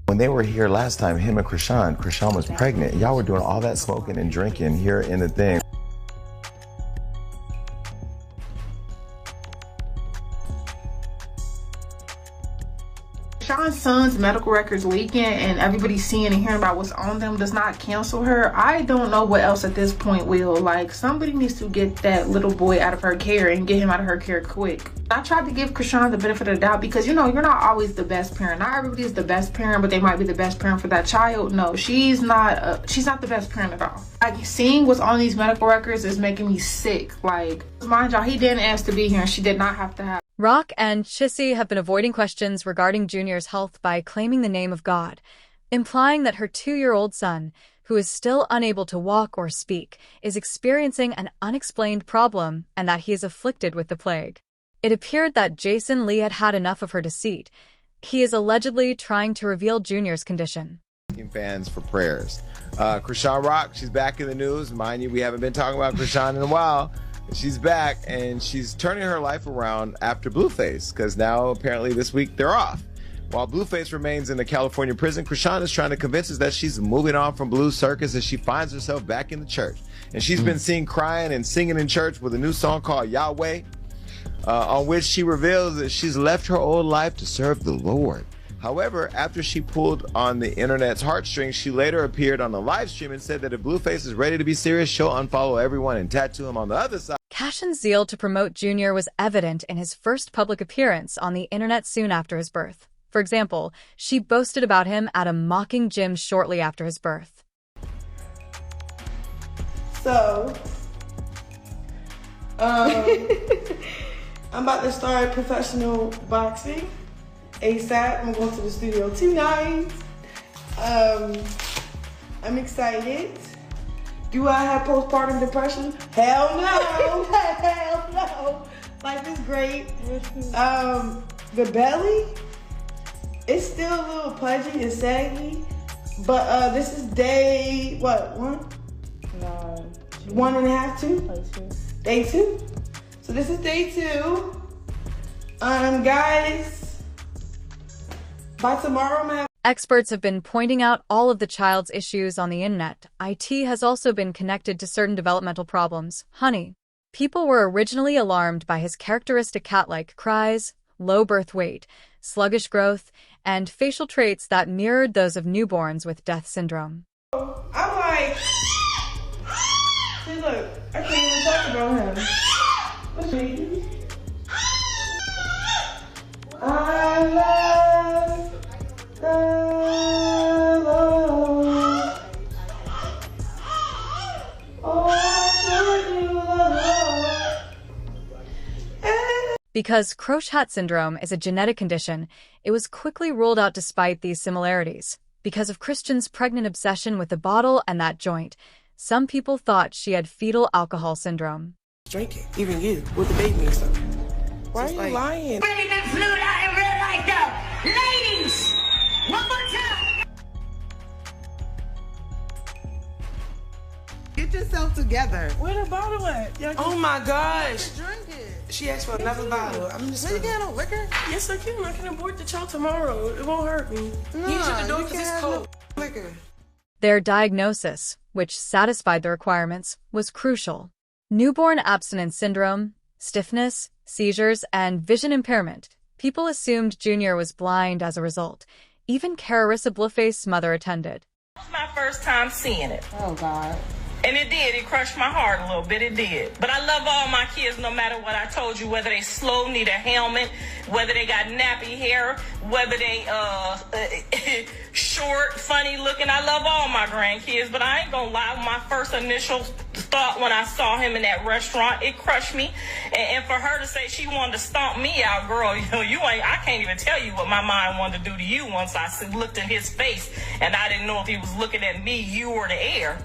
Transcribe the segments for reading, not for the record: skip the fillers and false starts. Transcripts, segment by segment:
When they were here last time, him and Chrisean was pregnant. Y'all were doing all that smoking and drinking here in the thing. Sean's son's medical records leaking and everybody seeing and hearing about what's on them does not cancel her. I don't know what else at this point will. Like, somebody needs to get that little boy out of her care and get him out of her care quick. I tried to give Chrisean the benefit of the doubt because, you know, you're not always the best parent. Not everybody is the best parent, but they might be the best parent for that child. No, she's not the best parent at all. Like, seeing what's on these medical records is making me sick. Like, mind y'all, he didn't ask to be here and she did not have to have. Rock and Chrisean have been avoiding questions regarding Junior's health by claiming the name of God, implying that her 2-year-old son, who is still unable to walk or speak, is experiencing an unexplained problem and that he is afflicted with the plague. It appeared that Jason Lee had had enough of her deceit. He is allegedly trying to reveal Junior's condition. Fans for prayers. Chrisean Rock, she's back in the news. Mind you, we haven't been talking about Chrisean in a while. She's back and she's turning her life around after Blueface, because now apparently this week they're off. While Blueface remains in the California prison, Chrisean is trying to convince us that she's moving on from Blue Circus as she finds herself back in the church. And she's been seen crying and singing in church with a new song called Yahweh, on which she reveals that she's left her old life to serve the Lord. However, after she pulled on the internet's heartstrings, she later appeared on a live stream and said that if Blueface is ready to be serious, she'll unfollow everyone and tattoo him on the other side. Chrisean's zeal to promote Junior was evident in his first public appearance on the internet soon after his birth. For example, she boasted about him at a mocking gym shortly after his birth. So, I'm about to start professional boxing ASAP. I'm going to the studio tonight. I'm excited. Do I have postpartum depression? Hell no. Hell no. Life is great. The belly, it's still a little pudgy and saggy, but this is day, what, 1? No. 1.5, 2? Day 2. So this is day 2. Guys, by tomorrow I'm gonna have. Experts have been pointing out all of the child's issues on the internet. IT has also been connected to certain developmental problems. Honey. People were originally alarmed by his characteristic cat-like cries, low birth weight, sluggish growth, and facial traits that mirrored those of newborns with death syndrome. I'm like, see, look, I can't even talk about him. What's he? I love the Lord. Oh, I love you, Lord. Because Crochet syndrome is a genetic condition, it was quickly ruled out despite these similarities. Because of Christian's pregnant obsession with the bottle and that joint, some people thought she had fetal alcohol syndrome. Drinking, even you, with the baby and stuff. Why are you lying? Really been flued out in real life though. Ladies, one more time. Get yourself together. Where the bottle at? Oh my gosh. Drink it. She asked for another bottle. I'm just You can't have liquor. Yes, I can. I can abort the child tomorrow. It won't hurt me. No, You shut the door you because it's can't cold. have liquor. Their diagnosis, which satisfied the requirements, was crucial. Newborn abstinence syndrome, stiffness, seizures, and vision impairment. People assumed Junior was blind as a result. Even Carissa Blueface's mother attended. It was my first time seeing it. Oh, God. And it did. It crushed my heart a little bit. It did. But I love all my kids no matter what I told you, whether they slow, need a helmet, whether they got nappy hair, whether they short, funny looking. I love all my grandkids, but I ain't gonna lie. My first initial thought when I saw him in that restaurant, it crushed me. And for her to say she wanted to stomp me out, girl, you ain't, I can't even tell you what my mind wanted to do to you once I looked in his face and I didn't know if he was looking at me, you, or the air.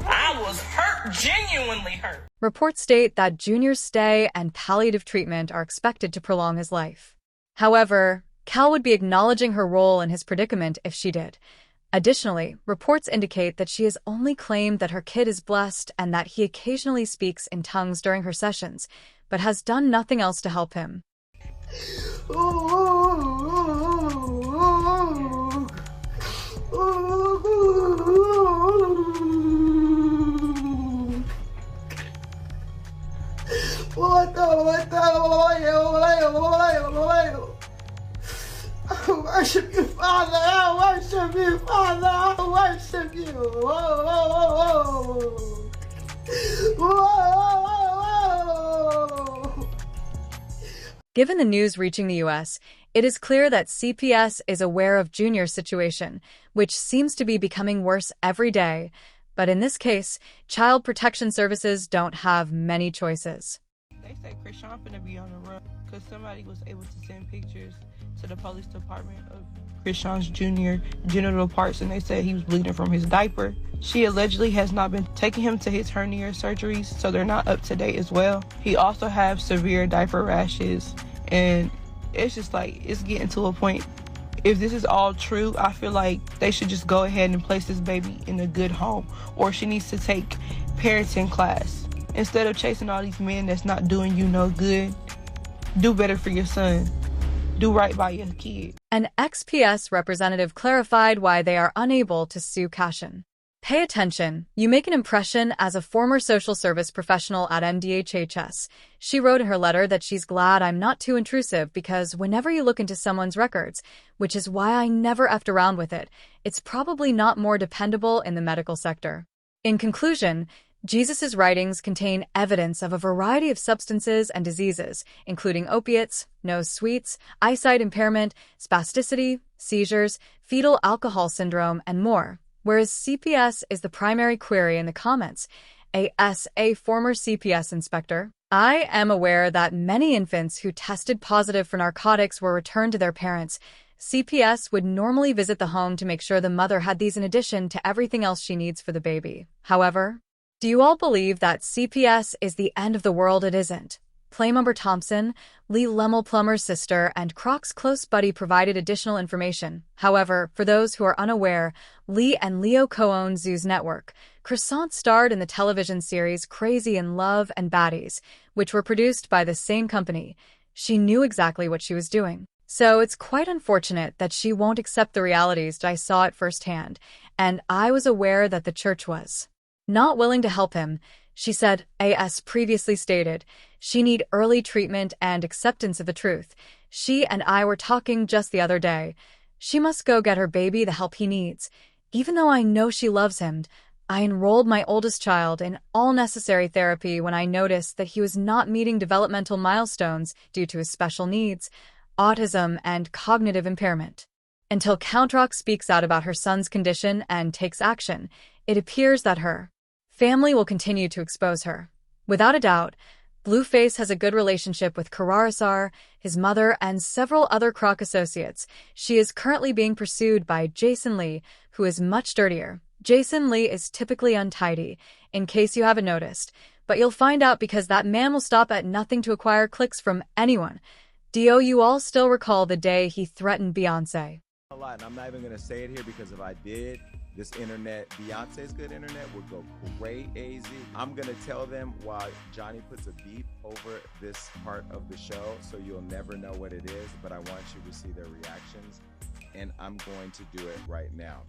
I was hurt, genuinely hurt. Reports state that Junior's stay and palliative treatment are expected to prolong his life. However, Cal would be acknowledging her role in his predicament if she did. Additionally, reports indicate that she has only claimed that her kid is blessed and that he occasionally speaks in tongues during her sessions, but has done nothing else to help him. Given the news reaching the U.S., it is clear that CPS is aware of Junior's situation, which seems to be becoming worse every day. But in this case, Child Protection Services don't have many choices. They say Chrisean finna be on the run because somebody was able to send pictures to the police department of Chrisean's junior genital parts, and they said he was bleeding from his diaper. She allegedly has not been taking him to his hernia surgeries, so they're not up to date as well. He also has severe diaper rashes, and it's just like, it's getting to a point. If this is all true, I feel like they should just go ahead and place this baby in a good home, or she needs to take parenting class. Instead of chasing all these men that's not doing you no good, do better for your son. Do right by your kid. An XPS representative clarified why they are unable to sue Chrisean. Pay attention. You make an impression as a former social service professional at MDHHS. She wrote in her letter that she's glad I'm not too intrusive because whenever you look into someone's records, which is why I never effed around with it, it's probably not more dependable in the medical sector. In conclusion, Jesus' writings contain evidence of a variety of substances and diseases, including opiates, nose sweets, eyesight impairment, spasticity, seizures, fetal alcohol syndrome, and more. Whereas CPS is the primary query in the comments. As a former CPS inspector, I am aware that many infants who tested positive for narcotics were returned to their parents. CPS would normally visit the home to make sure the mother had these in addition to everything else she needs for the baby. However, do you all believe that CPS is the end of the world? It isn't. Playmumber Thompson, Lee Lemmel Plummer's sister, and Croc's close buddy provided additional information. However, for those who are unaware, Lee and Leo co-own Zoo's network. Chrisean starred in the television series Crazy in Love and Baddies, which were produced by the same company. She knew exactly what she was doing. So it's quite unfortunate that she won't accept the realities that I saw it firsthand, and I was aware that the church was not willing to help him. She said, as previously stated, she need early treatment and acceptance of the truth. She and I were talking just the other day. She must go get her baby the help he needs. Even though I know she loves him, I enrolled my oldest child in all necessary therapy when I noticed that he was not meeting developmental milestones due to his special needs, autism, and cognitive impairment. Until Rock speaks out about her son's condition and takes action, it appears that her family will continue to expose her. Without a doubt, Blueface has a good relationship with Kararasar, his mother, and several other Croc associates. She is currently being pursued by Jason Lee, who is much dirtier. Jason Lee is typically untidy, in case you haven't noticed, but you'll find out because that man will stop at nothing to acquire clicks from anyone. Do you all still recall the day he threatened Beyonce? A lot, and I'm not even going to say it here because if I did, this internet, Beyonce's good internet, would go crazy. I'm going to tell them while Johnny puts a beep over this part of the show, so you'll never know what it is, but I want you to see their reactions, and I'm going to do it right now.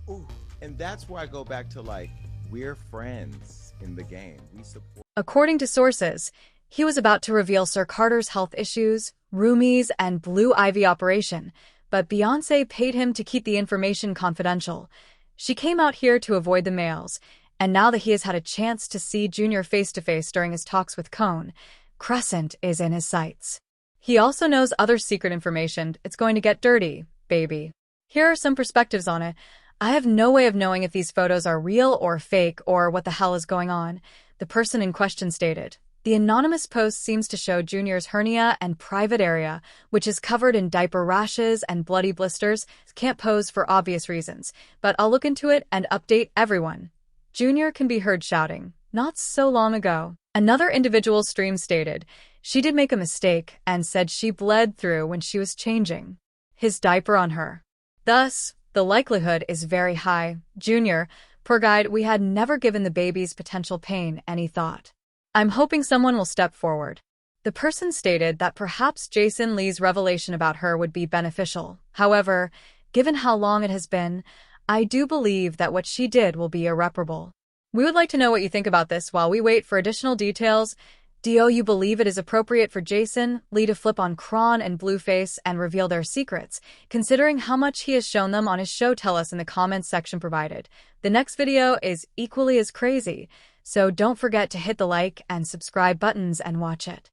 Ooh, and that's where I go back to, like, we're friends in the game. We support. According to sources, he was about to reveal Sir Carter's health issues, roomies, and Blue Ivy operation, but Beyonce paid him to keep the information confidential. She came out here to avoid the males, and now that he has had a chance to see Junior face-to-face during his talks with Cone, Crescent is in his sights. He also knows other secret information. It's going to get dirty, baby. Here are some perspectives on it. I have no way of knowing if these photos are real or fake or what the hell is going on, the person in question stated. The anonymous post seems to show Junior's hernia and private area, which is covered in diaper rashes and bloody blisters. Can't pose for obvious reasons, but I'll look into it and update everyone. Junior can be heard shouting, "Not so long ago." Another individual's stream stated, she did make a mistake and said she bled through when she was changing his diaper on her. Thus, the likelihood is very high. Junior, poor guy, we had never given the baby's potential pain any thought. I'm hoping someone will step forward. The person stated that perhaps Jason Lee's revelation about her would be beneficial. However, given how long it has been, I do believe that what she did will be irreparable. We would like to know what you think about this while we wait for additional details. Do you believe it is appropriate for Jason Lee to flip on Chrisean and Blueface and reveal their secrets, considering how much he has shown them on his show? Tell us in the comments section provided. The next video is equally as crazy, so don't forget to hit the like and subscribe buttons and watch it.